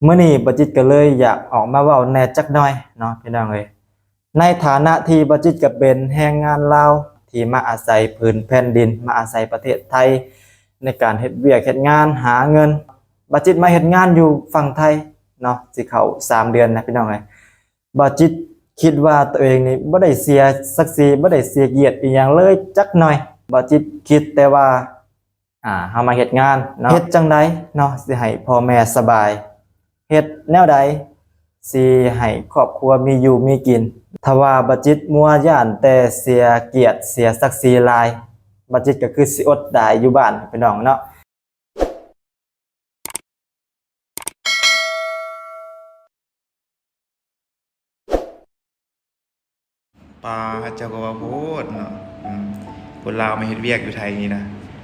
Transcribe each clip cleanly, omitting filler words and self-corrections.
เมื่อนี้บัจิตก็เลยอยากออกมาเว้าแหน่จักหน่อยเนาะพี่น้องเอ้ยในฐานะที่บัจิตก็เป็นแรงงานลาวที่มาอาศัยพื้นแผ่นดินมาอาศัยประเทศไทยในการเฮ็ดเวียกเฮ็ดงานหาเงินบัจิตมาเฮ็ดงานอยู่ฝั่งไทยเนาะสิเข้า3เดือนนะพี่น้องเอ้ยบัจิตคิดว่าตัวเองนี่บ่ได้เสียศักดิ์ศรีบ่ได้เสียเกียรติอีหยังเลยจักหน่อยบัจิตคิดแต่ว่าเฮามาเฮ็ดงานเนาะเฮ็ดจังไดเนาะสิให้พ่อแม่สบายเฮ็ดแนวใดสิให้ครอบครัวมีอยู่มีกินถ้าว่าบัจิตมัวย่านแต่เสียเกียรติเสียศักดิ์ศรีหลายบัจิตก็คือสิอดตายอยู่บ้านพี่น้องเนาะปลาเจ้าก็ว่าโพดเนาะคนลาวมาเฮ็ดเวียกอยู่ไทยนี่นะ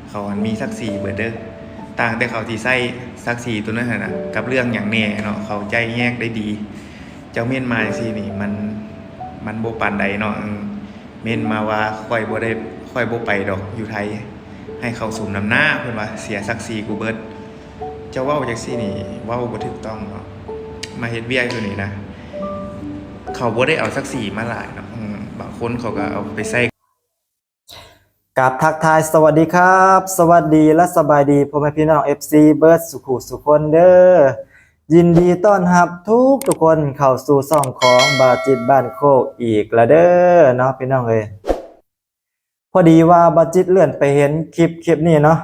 เขาหันมีศักดิ์ศรีเบิดเด้อต่างแต่เขาที่ใส่ศักดิ์ศรีตัวนั้นน่ะกับเรื่องหยังแหน่เนาะเขาใจแยกได้ดี เจ้าเม่นมาจังซี่นี่มันบ่ปานใดเนาะเม่นมาว่าค่อยบ่ไปดอกอยู่ไทย ให้เขาสมน้ำหน้าเพิ่นว่าเสียศักดิ์ศรีกูเบิดเจ้าเว้าจังซี่นี่เว้าบ่ถูกต้องเนาะมาเฮ็ดเวียกอยู่นี่นะเขาบ่ได้เอาศักดิ์ศรีมาหลายเนาะบางคนเขาก็เอาไปใส่กับทักทายสวัสดีครับสวัสดีและสบายดีพ่อแม่พี่น้อง FC เบิร์ดสุขุสุคนเด้อยินดีต้อนรับทุกคนเข้าสู่ช่องของบาจิตบ้านโคกอีกละเด้อเนาะพี่น้องเอ้ยพอดีว่าบาจิตเลื่อนไปเห็นคลิปนี้เนาะ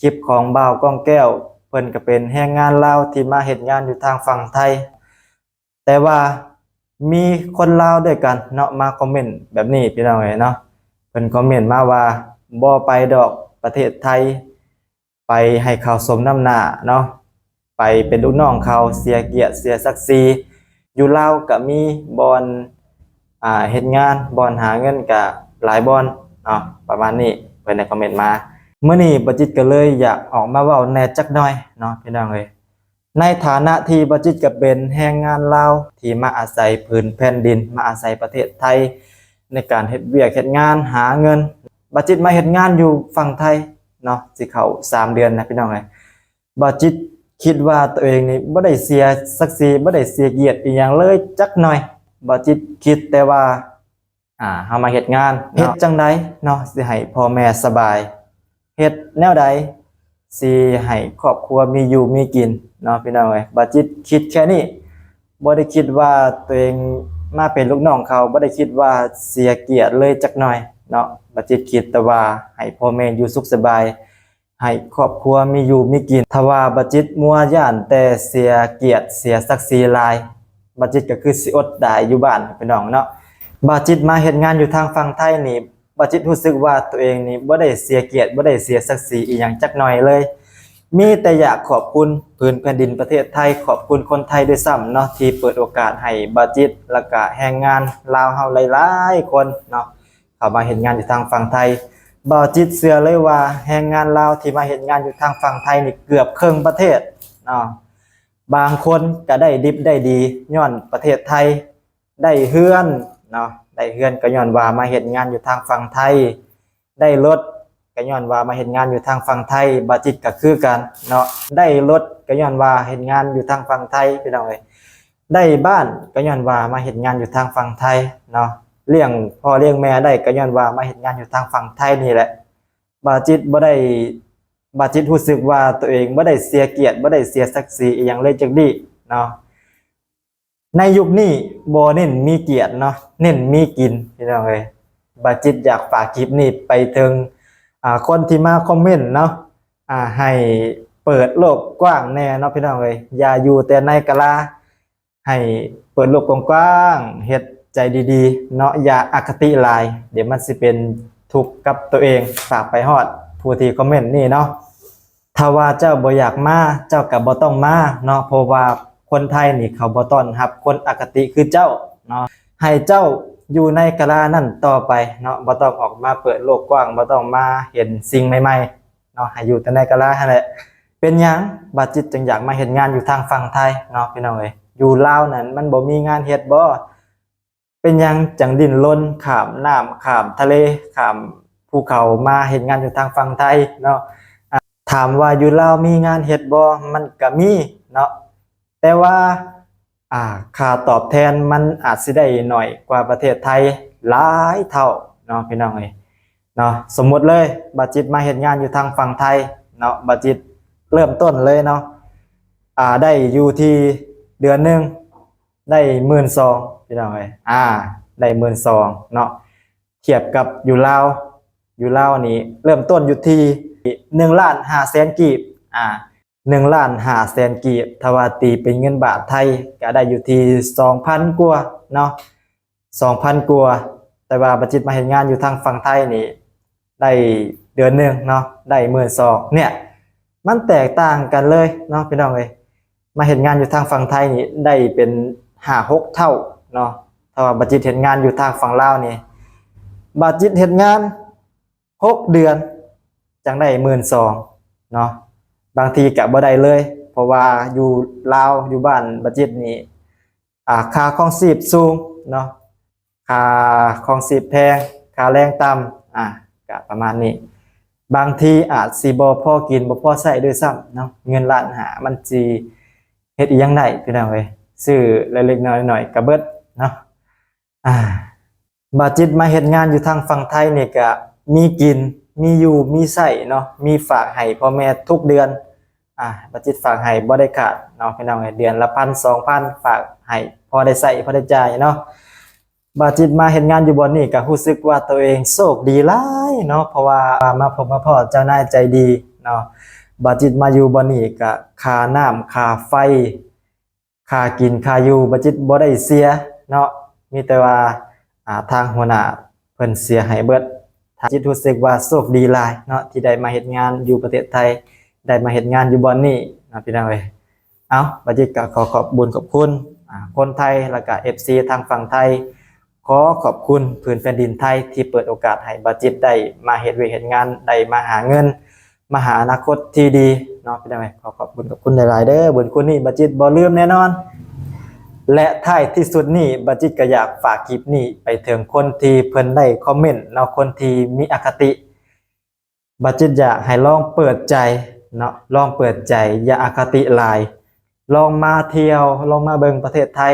คลิปของบ่าวก้องแก้วเพิ่นก็เป็นแรงงานลาวที่มาเฮ็ดงานอยู่ทางฝั่งไทยแต่ว่ามีคนลาวด้วยกันเนาะมาคอมเมนต์แบบนี้พี่น้องเอ้ยเนาะเพิ่นคอมเมนต์มาว่าบ่ไปดอกประเทศไทยไปให้เขาสมน้ำหน้าเนาะไปเป็นลูกน้องเขาเสียเกียรติเสียศักดิ์ศรีอยู่ลาวก็มีบ่อนเฮ็ดงานบ่อนหาเงินก็หลายบ่อนเนาะประมาณนี้เพิ่นได้คอมเมนต์มามื้อนี้บัจิตก็เลยอยากออกมาเว้าแหน่จักหน่อยเนาะพี่น้องเอ้ยในฐานะที่บัจิตก็เป็นแรงงานลาวที่มาอาศัยพื้นแผ่นดินมาอาศัยประเทศไทยในการเฮ็ดเวียกเฮ็ดงานหาเงินบัจิตมาเฮ็ดงานอยู่ฝั่งไทยเนาะสิเข้า3เดือนนะพี่น้องเอ้ยบัจิตคิดว่าตัวเองนี่บ่ได้เสียศักดิ์ศรีบ่ได้เสียเกียรติอีหยังเลยจักหน่อยบัจิตคิดแต่ว่าเฮามาเฮ็ดงานเฮ็ดจังไดเนาะสิให้พ่อแม่สบายเฮ็ดแนวใดสิให้ครอบครัวมีอยู่มีกินเนาะพี่น้องเอ้ยบัจิตคิดแค่นี้บ่ได้คิดว่าตัวเองมาเป็นลูกน้องเขาบ่ได้คิดว่าเสียเกียรติเลยจักหน่อยเนาะบัจิตคิดแต่ว่าให้พ่อแม่อยู่สุขสบายให้ครอบครัวมีอยู่มีกินถ้าว่าบัจิตมัวย่านแต่เสียเกียรติเสียศักดิ์ศรีหลายบัจิตก็คือสิอดตายอยู่บ้านพี่น้องเนาะบัจิตมาเฮ็ดงานอยู่ทางฝั่งไทยนี่บัจิตรู้สึกว่าตัวเองนี่บ่ได้เสียเกียรติบ่ได้เสียศักดิ์ศรีอีหยังจักหน่อยเลยมีแต่อยากขอบคุณพื้นแผ่นดินประเทศไทยขอบคุณคนไทยด้วยซ้ำเนาะที่เปิดโอกาสให้บัจิตและก็แรงงานลาวเฮาหลายๆคนเนาะเข้ามาเฮ็ดงานอยู่ทางฝั่งไทยบ่จิตเชื่อเลยว่าแรงงานลาวที่มาเฮ็ดงานอยู่ทางฝั่งไทยนี่เกือบครึ่งประเทศเนาะบางคนก็ได้ดิบได้ดีย้อนประเทศไทยได้เฮือนเนาะได้เฮือนก็ย้อนว่ามาเฮ็ดงานอยู่ทางฝั่งไทยได้รถก็ย้อนว่ามาเฮ็ดงานอยู่ทางฝั่งไทยบาจิตก็คือกันเนาะได้รถก็ย้อนว่าเฮ็ดงานอยู่ทางฝั่งไทยพี่น้องเอ้ยได้บ้านก็ย้อนว่ามาเฮ็ดงานอยู่ทางฝั่งไทยเนาะเลี้ยงพ่อเลี้ยงแม่ได้ก็ย้อนว่ามาเฮ็ดงานอยู่ทางฝั่งไทยนี่แหละบาจิตบ่ได้บาจิตรู้สึกว่าตัวเองบ่ได้เสียเกียรติบ่ได้เสียศักดิ์ศรีอีหยังเลยจักดิเนาะในยุคนี้บ่เน้นมีเกียรติเนาะเน้นมีกินพี่น้องเอ้ยบาจิตอยากฝากคลิปนี้ไปถึงคนที่มาคอมเมนต์เนาะให้เปิดโลกกว้างแน่เนาะพี่น้องเอ้ยอย่าอยู่แต่ในกะลาให้เปิดโลกกว้างๆเฮ็ดใจดีๆเนาะอย่าอคติหลายเดี๋ยวมันสิเป็นทุกข์กับตัวเองฝากไปฮอดผู้ที่คอมเมนต์นี่เนาะถ้าว่าเจ้าบ่อยากมาเจ้าก็บ่ต้องมาเนาะเพราะว่าคนไทยนี่เขาบ่ต้อนรับคนอคติคือเจ้าเนาะให้เจ้าอยู่ในกะลานั่นต่อไปเนาะบ่ต้องออกมาเปิดโลกกว้างบ่ต้องมาเห็นสิ่งใหม่ๆเนาะให้อยู่แต่ในกะลานั่นแหละเป็นหยังบาจิตจึงอยากมาเฮ็ดงานอยู่ทางฝั่งไทยเนาะพี่น้องเอ้ยอยู่ลาวนั่นมันบ่มีงานเฮ็ดบ่เป็นหยังจังดิ้นรนข้ามน้ำข้ามทะเลข้ามภูเขามาเฮ็ดงานอยู่ทางฝั่งไทยเนาะถามว่าอยู่ลาวมีงานเฮ็ดบ่มันก็มีเนาะ แต่ว่าค่าตอบแทนมันอาจสิได้หน่อยกว่าประเทศไทยหลายเท่าเนาะพี่น้องเอ้ยเนาะสมมุติเลยบาจิตมาเฮ็ดงานอยู่ทางฝั่งไทยเนาะบาจิตเริ่มต้นเลยเนาะได้อยู่ที่เดือนหนึงได้12,000พี่น้องเอ้ยได้12,000เนาะเทียบกับอยู่ลาวนี่เริ่มต้นอยู่ที่1,500,000กีบ1,500,000กีบถ้าว่าตีเป็นเงินบาทไทยก็ได้อยู่ที่2,000กว่าเนาะ2,000กว่าแต่ว่าบัดจิตมาเฮ็ดงานอยู่ทางฝั่งไทยนี่ได้เดือนหนึงเนาะได้12,000เนี่ยมันแตกต่างกันเลยเนาะพี่น้องเอ้ยมาเฮ็ดงานอยู่ทางฝั่งไทยนี่ได้เป็น5-6เท่าเนาะถ้าว่าบัดจิตเฮ็ดงานอยู่ทางฝั่งลาวนี่บัดจิตเฮ็ดงาน6เดือนจังได้12,000เนาะบางทีก็บ่ได้เลยเพราะว่าอยู่ลาวอยู่บ้านบัดจิตนี่ค่าครองชีพสูงเนาะค่าครองชีพแพงค่าแรงต่ำก็ประมาณนี้บางทีอาจสิบ่พอกินบ่พอใช้ด้วยซ้ำเนาะเงินล้านหามันสิเฮ็ดอีหยังได้พี่น้องเอ้ยซื้อเล็กๆน้อยๆก็เบิดเนาะบาจิตมาเฮ็ดงานอยู่ทางฝั่งไทยนี่ก็มีกินมีอยู่มีใช้เนาะมีฝากให้พ่อแม่ทุกเดือนบาจิตฝากให้บ่ได้ขาดเนาะพี่น้องเอ้ยเดือนละ1,000 2,000ฝากให้พอได้ใช้พอได้จ่ายเนาะบาจิตมาเฮ็ดงานอยู่บ่อนนี่ก็รู้สึกว่าตัวเองโชคดีหลายเนาะเพราะว่ามาพบมาพ้อเจ้านายใจดีเนาะบาจิตมาอยู่บ่อนนี่ก็ค่าน้ำค่าไฟค่ากินค่าอยู่บาจิตบ่ได้เสียเนาะมีแต่ว่าทางหัวหน้าเพิ่นเสียให้เบิดถ้าจิตรู้สึกว่าโชคดีหลายเนาะที่ได้มาเฮ็ดงานอยู่ประเทศไทยได้มาเฮ็ดงานอยู่บ่อนนี่นะพี่น้องเอ้ยบาจิตก็ขอบุญขอบคุณคนไทยแล้วก็ FC ทางฝั่งไทยขอขอบคุณพื้นแผ่นดินไทยที่เปิดโอกาสให้บาจิตได้มาเฮ็ดเฮ็ดงานได้มาหาเงินมาหาอนาคตที่ดีเนาะพี่น้องเอ้ยขอบคุณหลายๆเด้อบุญคุณนี่บาจิตบ่ลืมแน่นอนและท้ายที่สุดนี่บัดจิตก็อยากฝากคลิปนี้ไปถึงคนที่เพิ่นได้คอมเมนต์เนาะคนที่มีอคติบัดจิตอยากให้ลองเปิดใจเนาะลองเปิดใจอย่าอคติหลายลองมาเที่ยวลองมาเบิ่งประเทศไทย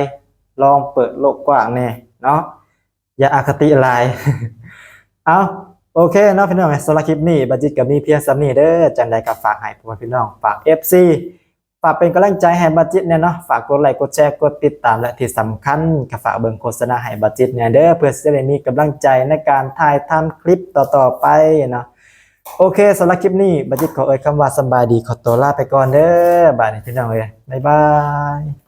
ลองเปิดโลกกว้างแน่เนาะอย่าอคติหลาย โอเคเนาะพี่น้องสำหรับคลิปนี้บัดจิตก็มีเพียงส่ำนี้เด้อจังใดก็ฝากให้พ่อพี่น้องฝาก FCฝากเป็นกำลังใจให้บัดจิตเนี่ยเนาะฝากกดไลค์กดแชร์กดติดตามและที่สำคัญก็ฝากเบิ่งโฆษณาให้บัดจิตเนี่ยเด้อเพื่อจะได้มีกำลังใจในการถ่ายทำคลิปต่อๆไปเนาะโอเคสำหรับคลิปนี้บัดจิตขอคำว่าสบายดีขอตัวลาไปก่อนเด้อบ๊ายบายพี่น้องเอ้ยบ๊ายบาย